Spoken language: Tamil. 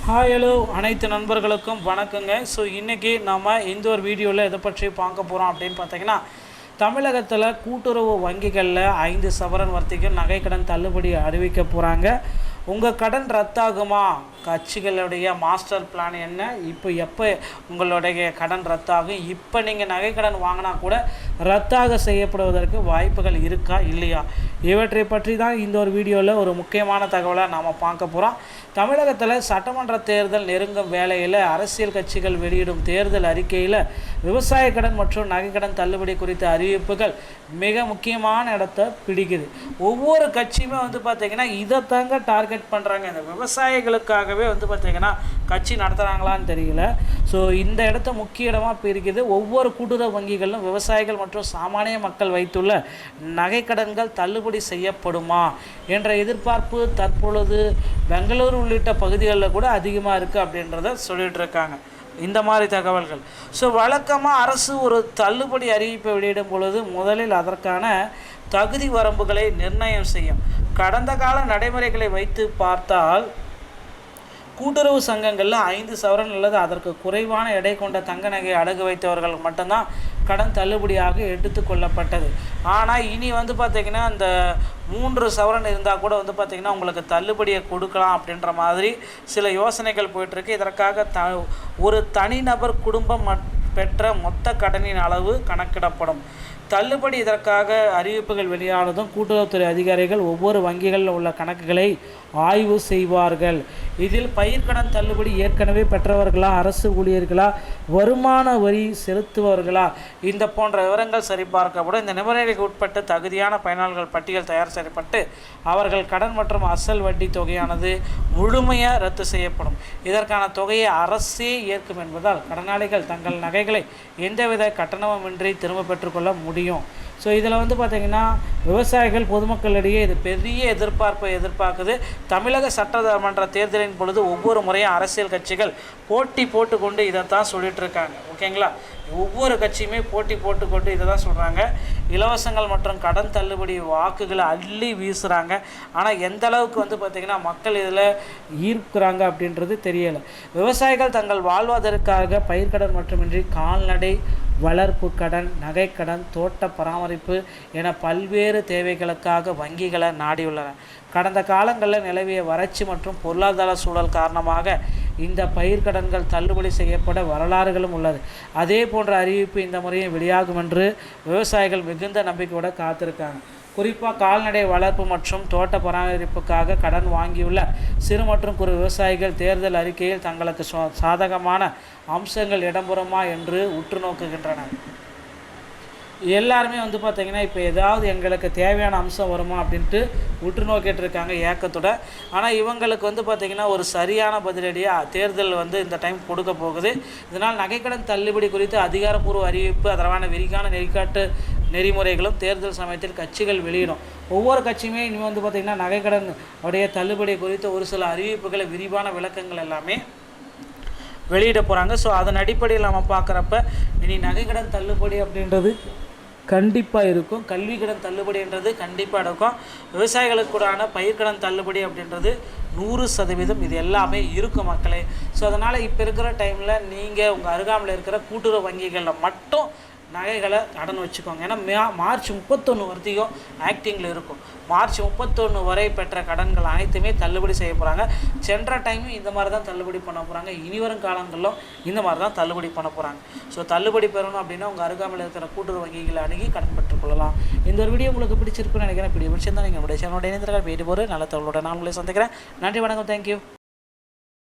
ஹாய் ஹலோ அனைத்து நண்பர்களுக்கும் வணக்கங்க. ஸோ இன்றைக்கி நம்ம இந்த ஒரு வீடியோவில் எதை பற்றி பார்க்க போகிறோம் அப்படின்னு பார்த்தீங்கன்னா, தமிழகத்தில் கூட்டுறவு வங்கிகளில் 5 சவரன் வர்த்திக்கும் நகைக்கடன் தள்ளுபடி அறிவிக்க போகிறாங்க. உங்கள் கடன் ரத்தாகுமா? கட்சிகளுடைய மாஸ்டர் பிளான் என்ன? இப்போ எப்போ உங்களுடைய கடன் ரத்தாகும்? இப்போ நீங்கள் நகைக்கடன் வாங்கினா கூட ரத்தாக செய்யப்படுவதற்கு வாய்ப்புகள் இருக்கா இல்லையா? இவற்றை பற்றி தான் இந்த ஒரு வீடியோவில் ஒரு முக்கியமான தகவலை நாம் பார்க்க போகிறோம். தமிழகத்தில் சட்டமன்ற தேர்தல் நெருங்கும் வேளையில் அரசியல் கட்சிகள் வெளியிடும் தேர்தல் அறிக்கையில் விவசாய கடன் மற்றும் நகைக்கடன் தள்ளுபடி குறித்த அறிவிப்புகள் மிக முக்கியமான இடத்தை பிடிக்குது. ஒவ்வொரு கட்சியுமே பார்த்திங்கன்னா இதை தாங்க டார்கெட் பண்ணுறாங்க. இந்த விவசாயிகளுக்காகவே பார்த்திங்கன்னா கட்சி நடத்துகிறாங்களான்னு தெரியல. ஸோ இந்த இடத்த முக்கிய இடமாக பிரிக்குது. ஒவ்வொரு கூட்டுறவு வங்கிகளிலும் விவசாயிகள் மற்றும் சாமானிய மக்கள் வைத்துள்ள நகைக்கடன்கள் தள்ளுபடி செய்யப்படுமா என்ற எதிர்பார்ப்பு தற்பொழுது பெங்களூரு உள்ளிட்ட பகுதிகளில் கூட அதிகமாக இருக்குது அப்படின்றத சொல்லிகிட்டு இருக்காங்க. இந்த மாதிரி தகவல்கள். ஸோ வழக்கமாக அரசு ஒரு தள்ளுபடி அறிவிப்பை வெளியிடும் பொழுது முதலில் அதற்கான தகுதி வரம்புகளை நிர்ணயம் செய்யும். கடந்த கால நடைமுறைகளை வைத்து பார்த்தால் கூட்டுறவு சங்கங்களில் 5 சவரன் அல்லது அதற்கு குறைவான எடை கொண்ட தங்க நகை அடகு வைத்தவர்கள் மட்டும்தான் கடன் தள்ளுபடியாக எடுத்து கொள்ளப்பட்டது. ஆனால் இனி பார்த்திங்கன்னா இந்த 3 சவரன் இருந்தால் கூட பார்த்திங்கன்னா உங்களுக்கு தள்ளுபடியை கொடுக்கலாம் அப்படின்ற மாதிரி சில யோசனைகள் போயிட்டுருக்கு. இதற்காக ஒரு தனிநபர் குடும்பம் பெற்ற மொத்த கடனின் அளவு கணக்கிடப்படும். தள்ளுபடி இதற்காக அறிவிப்புகள் வெளியானதும் கூட்டுறவுத்துறை அதிகாரிகள் ஒவ்வொரு வங்கிகளில் உள்ள கணக்குகளை ஆய்வு செய்வார்கள். இதில் பயிர்க்கடன் தள்ளுபடி ஏற்கனவே பெற்றவர்களா, அரசு ஊழியர்களா, வருமான வரி செலுத்துவர்களா, இந்த போன்ற விவரங்கள் சரிபார்க்கப்படும். இந்த நிபந்தனைகளுக்கு உட்பட்டு தகுதியான பயனாளர்கள் பட்டியல் தயார் செய்யப்பட்டு அவர்கள் கடன் மற்றும் அசல் வட்டி தொகையானது முழுமையாக ரத்து செய்யப்படும். இதற்கான தொகையை அரசே ஏற்கும் என்பதால் கடனாளிகள் தங்கள் நகைகளை எந்தவித கட்டணமின்றி திரும்ப பெற்றுக்கொள்ள முடியும். ஸோ இதில் பார்த்திங்கன்னா விவசாயிகள் பொதுமக்களிடையே இது பெரிய எதிர்பார்க்குது. தமிழக சட்டமன்ற தேர்தலின் பொழுது ஒவ்வொரு முறையும் அரசியல் கட்சிகள் போட்டி போட்டுக்கொண்டு இதைத்தான் சொல்லிகிட்டு இருக்காங்க. ஓகேங்களா? ஒவ்வொரு கட்சியுமே போட்டி போட்டுக்கொண்டு இதை தான் சொல்கிறாங்க. இலவசங்கள் மற்றும் கடன் தள்ளுபடி வாக்குகளை அள்ளி வீசுகிறாங்க. ஆனால் எந்த அளவுக்கு பார்த்திங்கன்னா மக்கள் இதில் ஈர்க்கிறாங்க அப்படின்றது தெரியலை. விவசாயிகள் தங்கள் வாழ்வாதாரத்திற்காக பயிர்க்கடன் மட்டுமின்றி கால்நடை வளர்ப்பு கடன், நகைக்கடன், தோட்ட பராமரிப்பு என பல்வேறு தேவைகளுக்காக வங்கிகளை நாடியுள்ளன. கடந்த காலங்களில் நிலவிய வறட்சி மற்றும் பொருளாதார சூழல் காரணமாக இந்த பயிர்க்கடன்கள் தள்ளுபடி செய்யப்பட வரலாறுகளும் உள்ளது. அதே போன்ற அறிவிப்பு இந்த முறையும் வெளியாகும் என்று விவசாயிகள் மிகுந்த நம்பிக்கையோடு காத்திருக்காங்க. குறிப்பாக கால்நடை வளர்ப்பு மற்றும் தோட்ட பராமரிப்புக்காக கடன் வாங்கியுள்ள சிறு மற்றும் குறு விவசாயிகள் தேர்தல் அறிக்கையில் தங்களுக்கு சாதகமான அம்சங்கள் இடம்பெறுமா என்று உற்று நோக்குகின்றனர். எல்லாருமே பார்த்திங்கன்னா இப்போ ஏதாவது எங்களுக்கு தேவையான அம்சம் வருமா அப்படின்ட்டு உற்று நோக்கிட்டு இருக்காங்க ஏக்கத்தோட. ஆனால் இவங்களுக்கு பார்த்திங்கன்னா ஒரு சரியான பதிலடியாக தேர்தல் இந்த டைம் கொடுக்க போகுது. இதனால் நகைக்கடன் தள்ளுபடி குறித்து அதிகாரப்பூர்வ அறிவிப்பு, அதற்கான விரிவான நெறிமுறைகளும் தேர்தல் சமயத்தில் கட்சிகள் வெளியிடும். ஒவ்வொரு கட்சியுமே இனிமேல் பார்த்திங்கன்னா நகைக்கடன் உடைய தள்ளுபடி குறித்து ஒரு சில அறிவிப்புகளை, விரிவான விளக்கங்கள் எல்லாமே வெளியிட போகிறாங்க. ஸோ அதன் அடிப்படையில் நம்ம பார்க்குறப்ப இனி நகைக்கடன் தள்ளுபடி அப்படின்றது கண்டிப்பாக இருக்கும். கல்வி கடன் தள்ளுபடின்றது கண்டிப்பாக இருக்கும். விவசாயிகளுக்கு கூடான பயிர்க்கடன் தள்ளுபடி அப்படின்றது 100% இது எல்லாமே இருக்கும் மக்களே. ஸோ அதனால் இப்போ இருக்கிற டைமில் நீங்கள் உங்கள் அருகாமையில் இருக்கிற கூட்டுறவு வங்கிகளில் மட்டும் நகைகளை கடன் வச்சுக்கோங்க. ஏன்னா மார்ச் 31 வரைக்கும் ஆக்டிங்கில் இருக்கும். மார்ச் 31 வரை பெற்ற கடன்கள் அனைத்துமே தள்ளுபடி செய்ய போகிறாங்க. சென்ற டைமும் இந்த மாதிரி தான் தள்ளுபடி பண்ண போகிறாங்க. இனிவரும் காலங்களிலும் இந்த மாதிரி தான் தள்ளுபடி பண்ண போகிறாங்க. ஸோ தள்ளுபடி பெறணும் அப்படின்னா உங்கள் அருகாமையில் இருக்கிற கூட்டுறவு வங்கிகளை அணுகி கடன் பெற்றுக்கொள்ளலாம். இந்த ஒரு வீடியோ உங்களுக்கு பிடிச்சிருக்குன்னு நினைக்கிறேன். பிடிச்சிருந்தால் நீங்கள் என்னுடைய சேனலோட இணைந்திருக்க போயிட்டு போகிற நல்ல தகவலோட நான் உங்களை சந்திக்கிறேன். நன்றி, வணக்கம், தேங்க்யூ.